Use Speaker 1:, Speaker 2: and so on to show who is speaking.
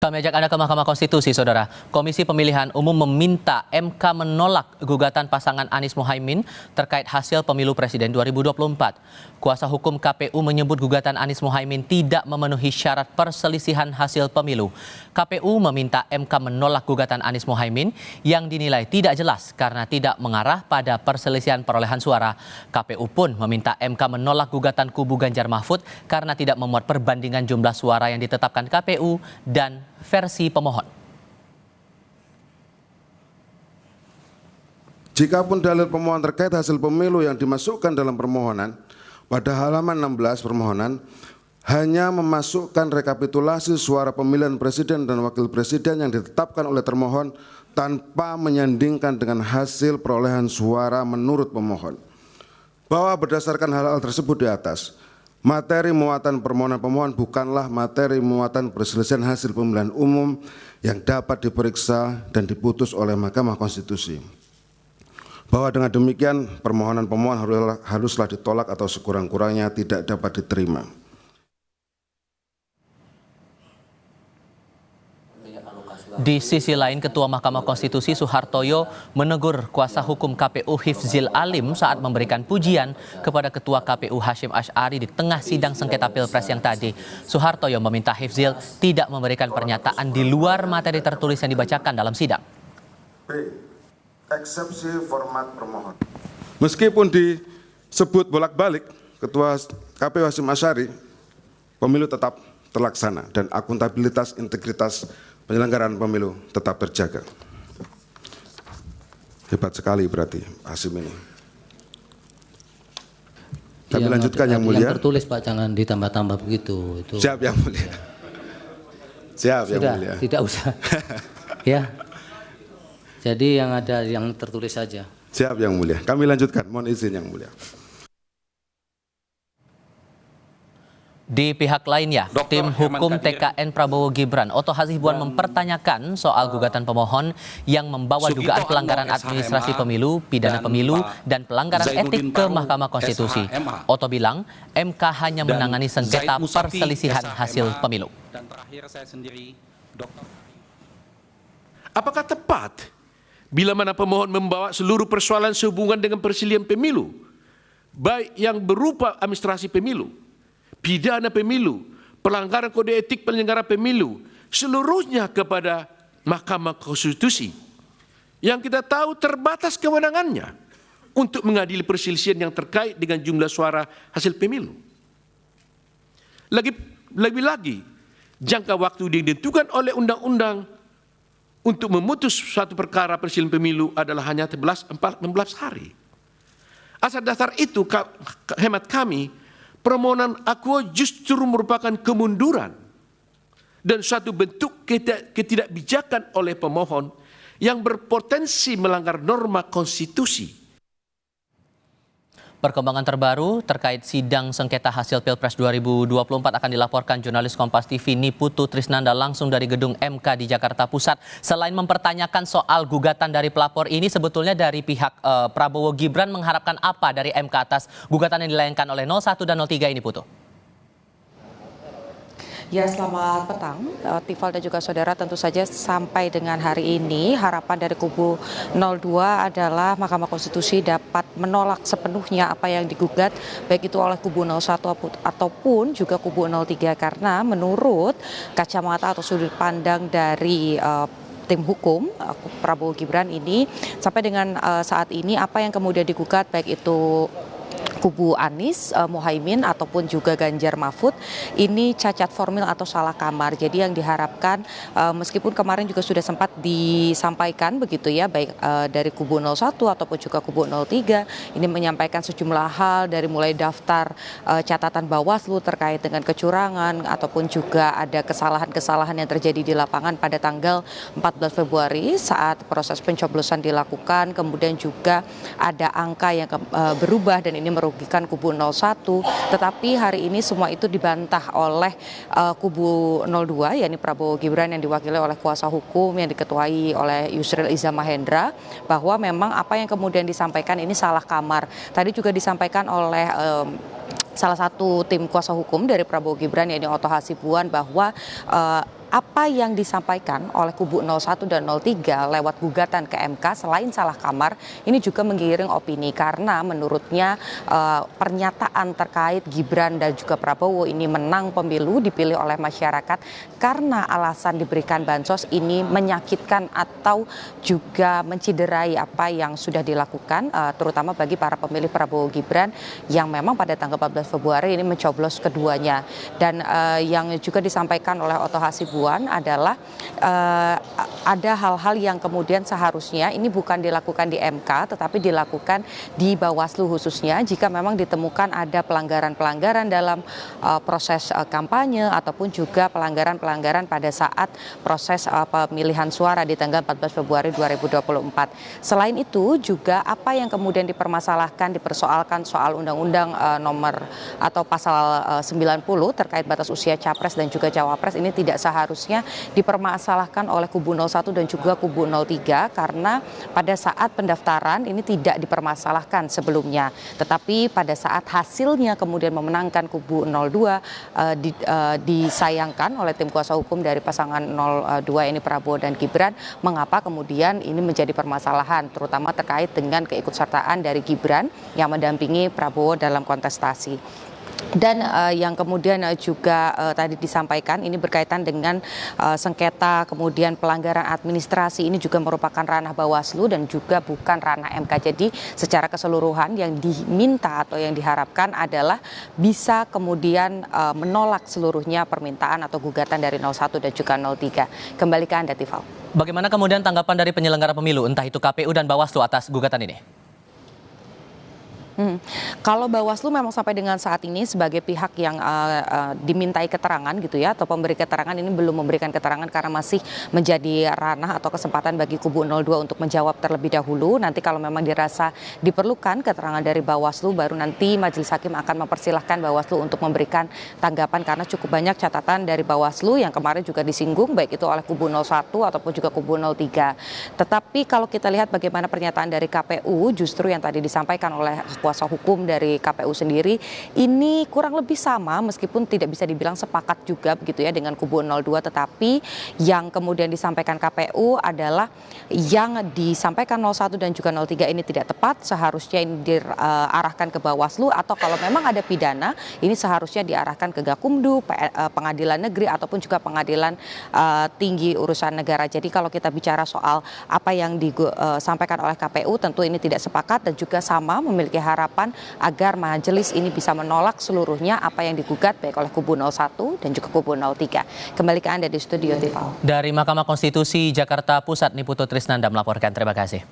Speaker 1: Kami ajak Anda ke Mahkamah Konstitusi, Saudara. Komisi Pemilihan Umum meminta MK menolak gugatan pasangan Anies Mohaimin terkait hasil pemilu Presiden 2024. Kuasa hukum KPU menyebut gugatan Anies Mohaimin tidak memenuhi syarat perselisihan hasil pemilu. KPU meminta MK menolak gugatan Anies Mohaimin yang dinilai tidak jelas karena tidak mengarah pada perselisihan perolehan suara. KPU pun meminta MK menolak gugatan kubu Ganjar Mahfud karena tidak memuat perbandingan jumlah suara yang ditetapkan KPU dan versi pemohon.
Speaker 2: Jikapun dalil pemohon terkait hasil pemilu yang dimasukkan dalam permohonan, pada halaman 16 permohonan hanya memasukkan rekapitulasi suara pemilihan presiden dan wakil presiden yang ditetapkan oleh termohon tanpa menyandingkan dengan hasil perolehan suara menurut pemohon. Bahwa berdasarkan hal-hal tersebut di atas, materi muatan permohonan pemohon bukanlah materi muatan perselisihan hasil pemilihan umum yang dapat diperiksa dan diputus oleh Mahkamah Konstitusi. Bahwa dengan demikian permohonan pemohon haruslah ditolak atau sekurang-kurangnya tidak dapat diterima.
Speaker 1: Di sisi lain, Ketua Mahkamah Konstitusi Soehartoyo menegur kuasa hukum KPU Hifzil Alim saat memberikan pujian kepada Ketua KPU Hashim Asy'ari di tengah sidang sengketa Pilpres yang tadi. Soehartoyo meminta Hifzil tidak memberikan pernyataan di luar materi tertulis yang dibacakan dalam sidang.
Speaker 2: Eksepsi format permohon. Meskipun disebut bolak-balik Ketua KPU Hashim Asy'ari, pemilu tetap terlaksana dan akuntabilitas integritas penyelenggaraan pemilu tetap terjaga. Hebat sekali berarti Hashim ini. Kami lanjutkan yang mulia.
Speaker 3: Yang tertulis Pak, jangan ditambah-tambah begitu. Itu.
Speaker 2: Siap yang mulia. Siap yang mulia.
Speaker 3: Tidak usah. Ya. Jadi yang ada yang tertulis saja.
Speaker 2: Siap yang mulia. Kami lanjutkan. Mohon izin yang mulia.
Speaker 1: Di pihak lainnya, tim hukum TKN Prabowo Gibran, Oto Hasibuan mempertanyakan soal gugatan pemohon yang membawa dugaan pelanggaran administrasi pemilu, pidana pemilu, dan pelanggaran etik ke Mahkamah Konstitusi. Oto bilang, MK hanya menangani sengketa perselisihan hasil pemilu.
Speaker 4: Dan terakhir saya sendiri, apakah tepat bila mana pemohon membawa seluruh persoalan sehubungan dengan perselisihan pemilu, baik yang berupa administrasi pemilu, pidana pemilu, pelanggaran kode etik penyelenggara pemilu, seluruhnya kepada Mahkamah Konstitusi yang kita tahu terbatas kewenangannya untuk mengadili perselisihan yang terkait dengan jumlah suara hasil pemilu. Lebih-lagi, jangka waktu yang ditentukan oleh undang-undang untuk memutus suatu perkara perselisihan pemilu adalah hanya 16 hari. Asal dasar itu, hemat kami, permohonan akuo justru merupakan kemunduran dan suatu bentuk ketidakbijakan oleh pemohon yang berpotensi melanggar norma konstitusi.
Speaker 1: Perkembangan terbaru terkait sidang sengketa hasil Pilpres 2024 akan dilaporkan jurnalis Kompas TV Niputu Trisnanda langsung dari gedung MK di Jakarta Pusat. Selain mempertanyakan soal gugatan dari pelapor ini, sebetulnya dari pihak Prabowo Gibran mengharapkan apa dari MK atas gugatan yang dilayangkan oleh 01 dan 03 ini, Putu?
Speaker 5: Ya, selamat petang, Tifal dan juga saudara. Tentu saja sampai dengan hari ini harapan dari kubu 02 adalah Mahkamah Konstitusi dapat menolak sepenuhnya apa yang digugat, baik itu oleh kubu 01 ataupun juga kubu 03, karena menurut kacamata atau sudut pandang dari tim hukum Prabowo Gibran ini, sampai dengan saat ini apa yang kemudian digugat baik itu kubu Anies Mohaimin ataupun juga Ganjar Mahfud ini cacat formil atau salah kamar. Jadi yang diharapkan, meskipun kemarin juga sudah sempat disampaikan begitu ya, baik dari kubu 01 ataupun juga kubu 03 ini menyampaikan sejumlah hal, dari mulai daftar catatan Bawaslu terkait dengan kecurangan ataupun juga ada kesalahan-kesalahan yang terjadi di lapangan pada tanggal 14 Februari saat proses pencoblosan dilakukan. Kemudian juga ada angka yang berubah dan ini merugikan kubu 01, tetapi hari ini semua itu dibantah oleh kubu 02, yakni Prabowo Gibran yang diwakili oleh kuasa hukum yang diketuai oleh Yusril Iza Mahendra, bahwa memang apa yang kemudian disampaikan ini salah kamar. Tadi juga disampaikan oleh salah satu tim kuasa hukum dari Prabowo Gibran, yakni Oto Hasibuan, bahwa apa yang disampaikan oleh kubu 01 dan 03 lewat gugatan ke MK selain salah kamar, ini juga menggiring opini karena menurutnya pernyataan terkait Gibran dan juga Prabowo ini menang pemilu dipilih oleh masyarakat karena alasan diberikan bansos ini menyakitkan atau juga menciderai apa yang sudah dilakukan, terutama bagi para pemilih Prabowo Gibran yang memang pada tanggal 14 Februari ini mencoblos keduanya. Dan yang juga disampaikan oleh Otto Hasibuan adalah ada hal-hal yang kemudian seharusnya ini bukan dilakukan di MK tetapi dilakukan di Bawaslu khususnya jika memang ditemukan ada pelanggaran-pelanggaran dalam proses kampanye ataupun juga pelanggaran-pelanggaran pada saat proses pemilihan suara di tanggal 14 Februari 2024. Selain itu juga apa yang kemudian dipermasalahkan, dipersoalkan soal undang-undang nomor atau pasal 90 terkait batas usia capres dan juga cawapres ini tidak seharusnya dipermasalahkan oleh kubu 01 dan juga kubu 03 karena pada saat pendaftaran ini tidak dipermasalahkan sebelumnya. Tetapi pada saat hasilnya kemudian memenangkan kubu 02 disayangkan oleh tim kuasa hukum dari pasangan 02 ini Prabowo dan Gibran, mengapa kemudian ini menjadi permasalahan terutama terkait dengan keikutsertaan dari Gibran yang mendampingi Prabowo dalam kontestasi. Dan yang kemudian juga tadi disampaikan ini berkaitan dengan sengketa kemudian pelanggaran administrasi ini juga merupakan ranah Bawaslu dan juga bukan ranah MK. Jadi secara keseluruhan yang diminta atau yang diharapkan adalah bisa kemudian menolak seluruhnya permintaan atau gugatan dari 01 dan juga 03. Kembali ke Anda, Tifal.
Speaker 1: Bagaimana kemudian tanggapan dari penyelenggara pemilu, entah itu KPU dan Bawaslu atas gugatan ini?
Speaker 5: Kalau Bawaslu memang sampai dengan saat ini sebagai pihak yang dimintai keterangan gitu ya, atau pemberi keterangan ini belum memberikan keterangan karena masih menjadi ranah atau kesempatan bagi kubu 02 untuk menjawab terlebih dahulu. Nanti kalau memang dirasa diperlukan keterangan dari Bawaslu, baru nanti Majelis Hakim akan mempersilahkan Bawaslu untuk memberikan tanggapan karena cukup banyak catatan dari Bawaslu yang kemarin juga disinggung baik itu oleh kubu 01 ataupun juga kubu 03. Tetapi kalau kita lihat bagaimana pernyataan dari KPU, justru yang tadi disampaikan oleh kuasa hukum dari KPU sendiri ini kurang lebih sama meskipun tidak bisa dibilang sepakat juga begitu ya dengan kubu 02, tetapi yang kemudian disampaikan KPU adalah yang disampaikan 01 dan juga 03 ini tidak tepat, seharusnya ini diarahkan ke Bawaslu atau kalau memang ada pidana ini seharusnya diarahkan ke Gakumdu, Pengadilan Negeri ataupun juga Pengadilan Tinggi Urusan Negara. Jadi kalau kita bicara soal apa yang disampaikan oleh KPU tentu ini tidak sepakat dan juga sama memiliki harapan agar majelis ini bisa menolak seluruhnya apa yang digugat baik oleh kubu 01 dan juga kubu 03. Kembali ke Anda di studio, Tifal.
Speaker 1: Dari Mahkamah Konstitusi Jakarta Pusat, Niputu Trisnanda melaporkan. Terima kasih.